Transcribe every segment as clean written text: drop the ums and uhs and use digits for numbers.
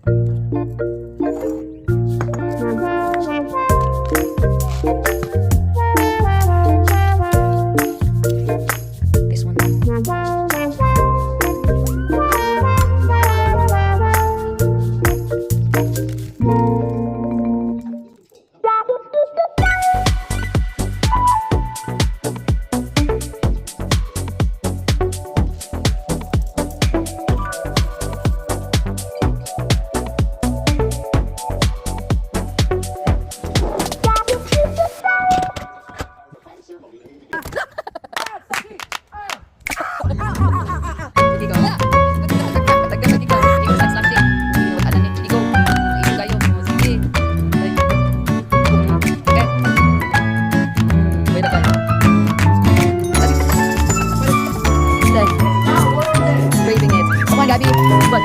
This one. Sige ko. Tagal lagi ka. Hindi ko slash eh. Ano ni? Sige ko. Iyo kayo. Sige. Okay. Wait a minute. Craving it. Come on, Gabby. But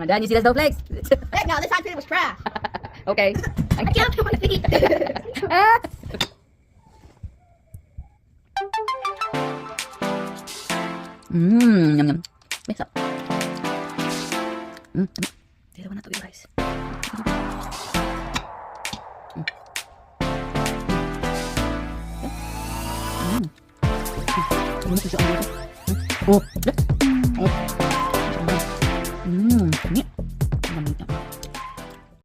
Dan, you see those snowflakes? Heck no, this time period was trash. Okay. I can't do my feet. Yum yum. Mix up. Dito na to, you guys. Oh. Oh.